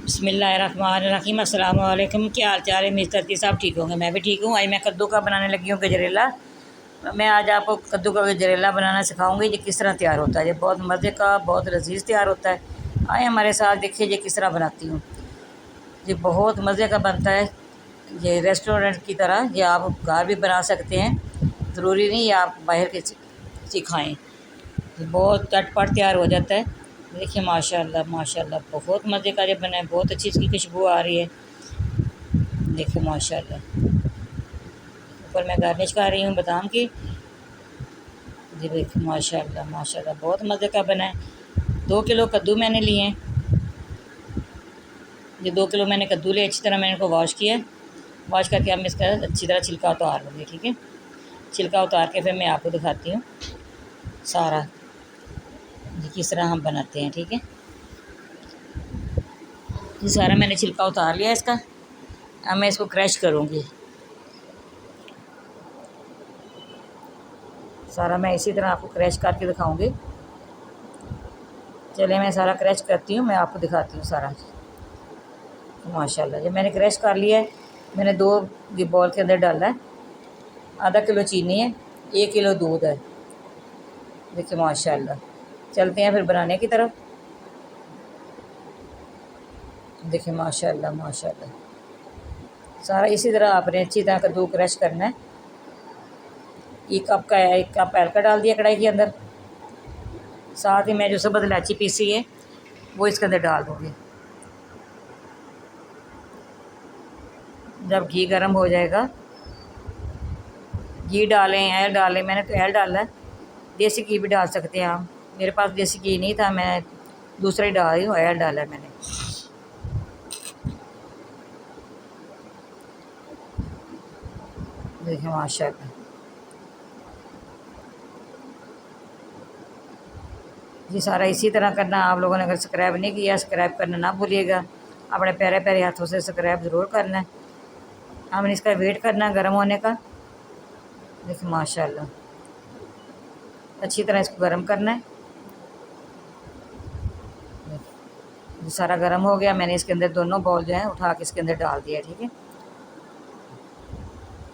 बिस्मिल्लाहिर्रहमानिर्रहीम। अस्सलाम वालेकुम। क्या हाल चाल है मिस्टर साहब? ठीक होंगे? मैं भी ठीक हूँ। आज मैं कद्दू का बनाने लगी हूँ गजरेला। मैं आज आपको कद्दू का गजरेला बनाना सिखाऊंगी। ये किस तरह तैयार होता है। ये बहुत मज़े का, बहुत लजीज तैयार होता है। आए हमारे साथ, देखिए ये किस तरह बनाती हूँ। ये बहुत मज़े का बनता है। ये रेस्टोरेंट की तरह ये आप घर भी बना सकते हैं, ज़रूरी नहीं ये आप बाहर के सिखाएँ। बहुत चटपट तैयार हो जाता है। देखिए माशाल्लाह माशाल्लाह, बहुत मज़े का ये बना है। बहुत अच्छी इसकी खुशबू आ रही है। देखिए माशाल्लाह, ऊपर मैं गार्निश कर रही हूँ बादाम की। जी देखिए माशाल्लाह माशाल्लाह, बहुत मज़े का बना है। 2 किलो कद्दू मैंने लिए हैं। ये 2 किलो मैंने कद्दू लिए। अच्छी तरह मैंने इनको वॉश किया। वॉश करके अब मैं इसका अच्छी तरह छिलका उतार लूँगी। ठीक है, छिलका उतार के फिर मैं आपको दिखाती हूँ सारा ये किस तरह हम बनाते हैं। ठीक है, ये सारा मैंने छिलका उतार लिया इसका। अब मैं इसको क्रश करूँगी। सारा मैं इसी तरह आपको क्रश करके दिखाऊंगी। चलिए मैं सारा क्रश करती हूँ, मैं आपको दिखाती हूँ सारा। माशाल्लाह, ये मैंने क्रश कर लिया है। मैंने 2 ये बॉल के अंदर डाला है। आधा किलो चीनी है, 1 किलो दूध है। देखिए माशाल्लाह, चलते हैं फिर बनाने की तरफ। देखिए माशाल्लाह माशाल्लाह, सारा इसी तरह आपने अच्छी तरह कद्दू क्रश करना है। 1 कप का है, 1 कप हल्का डाल दिया कढ़ाई के अंदर। साथ ही मैं जो सब्ज़ इलायची पीसी है वो इसके अंदर डाल दूँगी। जब घी गर्म हो जाएगा, घी डालें, ऑयल डालें। मैंने तो ऑयल डाला है, देसी घी भी डाल सकते हैं आप। मेरे पास देसी घी नहीं था, मैं दूसरा ही डाल रही हूँ। ऑयल डाला है मैंने। देखिए माशाल्लाह, ये सारा इसी तरह करना। आप लोगों ने अगर सब्सक्राइब नहीं किया, सब्सक्राइब करना ना भूलिएगा। अपने प्यारे प्यारे हाथों से सब्सक्राइब ज़रूर करना है। हमने इसका वेट करना है गर्म होने का। देखिए माशाल्लाह, अच्छी तरह इसको गर्म करना है। ये सारा गर्म हो गया। मैंने इसके अंदर दोनों बॉल जो हैं उठा के इसके अंदर डाल दिया। ठीक है,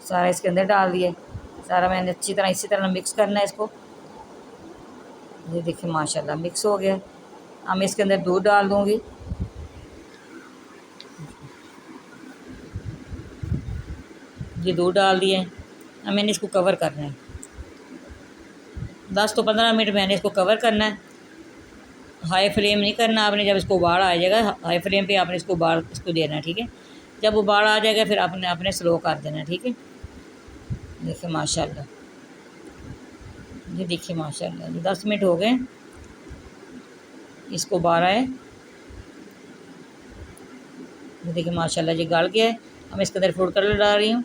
सारा इसके अंदर डाल दिए। सारा मैंने अच्छी तरह इसी तरह मिक्स करना है इसको। ये देखिए माशाल्लाह मिक्स हो गया। अब मैं इसके अंदर दूध डाल दूँगी। ये दूध डाल दिए। अब मैंने इसको कवर करना है। 10 तो 15 मिनट मैंने इसको कवर करना है। हाई फ्लेम नहीं करना आपने। जब इसको उबाल आ जाएगा, हाई फ्लेम पे आपने इसको उबाल इसको देना है। ठीक है, जब उबाल आ जाएगा फिर आपने अपने स्लो कर देना है। ठीक है, देखिए माशाल्लाह, ये देखिए माशाल्लाह, ये 10 मिनट हो गए इसको उबाला है। ये देखिए माशाल्लाह, ये गल गया है। अब मैं इसके अंदर फूड कलर डाल रही हूँ।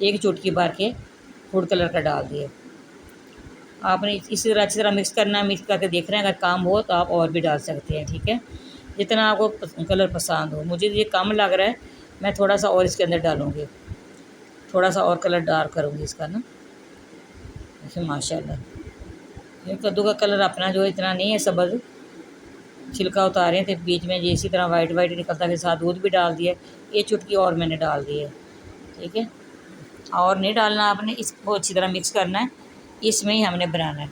1 चुटकी भर के फूड कलर का डाल दिया। आपने इसी तरह अच्छी तरह मिक्स करना है। मिक्स करके देख रहे हैं, अगर काम हो तो आप और भी डाल सकते हैं। ठीक है, जितना आपको कलर पसंद हो। मुझे ये कम लग रहा है, मैं थोड़ा सा और इसके अंदर डालूँगी। थोड़ा सा और कलर डार्क करूँगी इसका ना। देखिए माशाल्लाह, ये कद्दू का कलर अपना जो इतना नहीं है सब्ज़। छिलका उतारे थे बीच में ये इसी तरह वाइट वाइट निकलता, के साथ दूध भी डाल दिया। 1 चुटकी और मैंने डाल दी है। ठीक है, और नहीं डालना आपने। इसको अच्छी तरह मिक्स करना है, इसमें ही हमने बनाना है।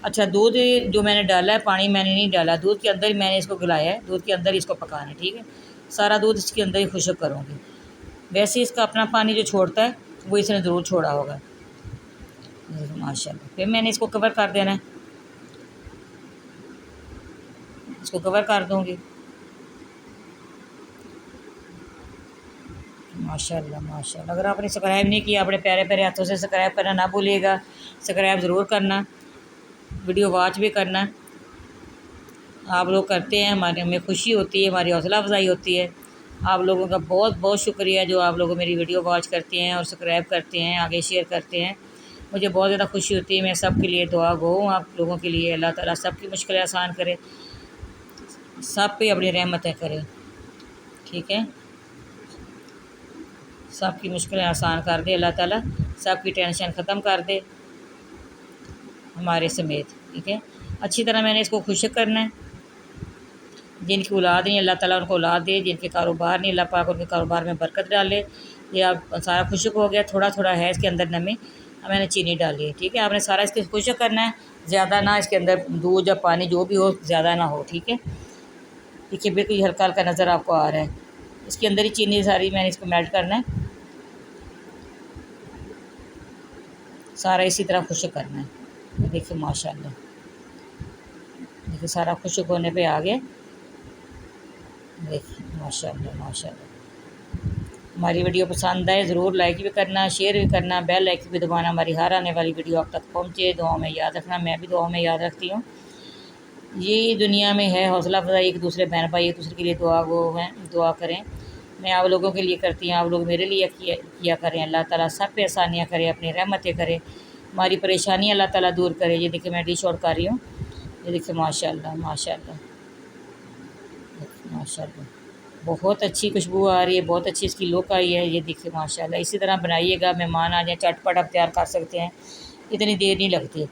अच्छा, दूध जो मैंने डाला है, पानी मैंने नहीं डाला। दूध के अंदर ही मैंने इसको गलाया है। दूध के अंदर ही इसको पकाना है। ठीक है, सारा दूध इसके अंदर ही खुश्क करूँगी। वैसे इसका अपना पानी जो छोड़ता है वो इसने ज़रूर छोड़ा होगा। माशाल्लाह, फिर मैंने इसको कवर कर देना है। इसको कवर कर दूँगी। माशाल्लाह माशाल्लाह, अगर आपने सब्सक्राइब नहीं किया, अपने प्यारे प्यारे हाथों से सब्सक्राइब करना ना भूलिएगा। सब्सक्राइब ज़रूर करना, वीडियो वॉच भी करना। आप लोग करते हैं, हमारे हमें खुशी होती है, हमारी हौसला अफजाई होती है। आप लोगों का बहुत बहुत शुक्रिया जो आप लोग मेरी वीडियो वॉच करते हैं और सब्सक्राइब करते हैं, आगे शेयर करते हैं। मुझे बहुत ज़्यादा खुशी होती है। मैं सब के लिए दुआ गो हूँ आप लोगों के लिए। अल्लाह ताला सब की मुश्किलें आसान करे, सब पे अपनी रहमतें करे। ठीक है, सब की मुश्किलें आसान कर दे अल्लाह ताला, सब की टेंशन ख़त्म कर दे हमारे समेत। ठीक है, अच्छी तरह मैंने इसको खुश्क करना है। जिनकी औलाद नहीं अल्लाह ताला उनको औलाद दे, जिनके कारोबार नहीं अल्लाह पाक उनके कारोबार में बरकत डाले। ये आप सारा खुश्क हो गया, थोड़ा थोड़ा है इसके अंदर नमी, मैंने चीनी डाली है। ठीक है, आपने सारा इसके खुश्क करना है, ज़्यादा ना इसके अंदर दूध या पानी जो भी हो ज़्यादा ना हो। ठीक है, देखिए बिल्कुल हल्का हल्का नज़र आपको आ रहा है, इसके अंदर ही चीनी सारी मैंने इसको मेल्ट करना है, सारा इसी तरह खुश्क करना है। देखिए माशाल्लाह, देखिए सारा खुश्क होने पे आ गया। देखिए माशाल्लाह माशाल्लाह। हमारी वीडियो पसंद आए ज़रूर लाइक भी करना, शेयर भी करना, बेल आइकन भी दबाना, हमारी हर आने वाली वीडियो आप तक पहुँचे। दुआ में याद रखना, मैं भी दुआ में याद रखती हूँ। ये दुनिया में है हौसला अफजाई, एक दूसरे बहन भाई एक दूसरे के लिए दुआ करें। मैं आप लोगों के लिए करती हूँ, आप लोग मेरे लिए किया करें। अल्लाह ताला सब पे आसानियाँ करे, अपनी रहमतें करे, हमारी परेशानी अल्लाह ताला दूर करे। ये देखिए मैं डिश आउट कर रही हूँ, ये देखिए माशाल्लाह माशाल्लाह माशाल्लाह, बहुत अच्छी खुशबू आ रही है, बहुत अच्छी इसकी लुक आई है। ये देखिए माशाल्लाह, इसी तरह बनाइएगा, मेहमान आ जाए चटपट आप तैयार कर सकते हैं, इतनी देर नहीं लगती।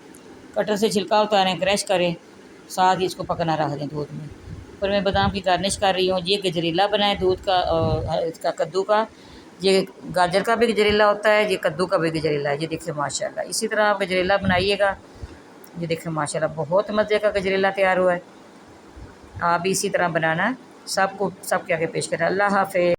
कटर से छिलका उतारें, क्रश करें, साथ ही इसको पकना रख दें दूध में। पर मैं बादाम की गार्निश कर रही हूँ। ये गजरेला बनाए दूध का, इसका कद्दू का, ये गाजर का भी गजरेला होता है, ये कद्दू का भी गजरेला है। ये देखिए माशाल्लाह, इसी तरह आप गजरेला बनाइएगा। ये देखिए माशाल्लाह, बहुत मज़े का गजरेला तैयार हुआ है। आप भी इसी तरह बनाना, सबको सबके आगे पेश करें। अल्लाह हाफ़िज़।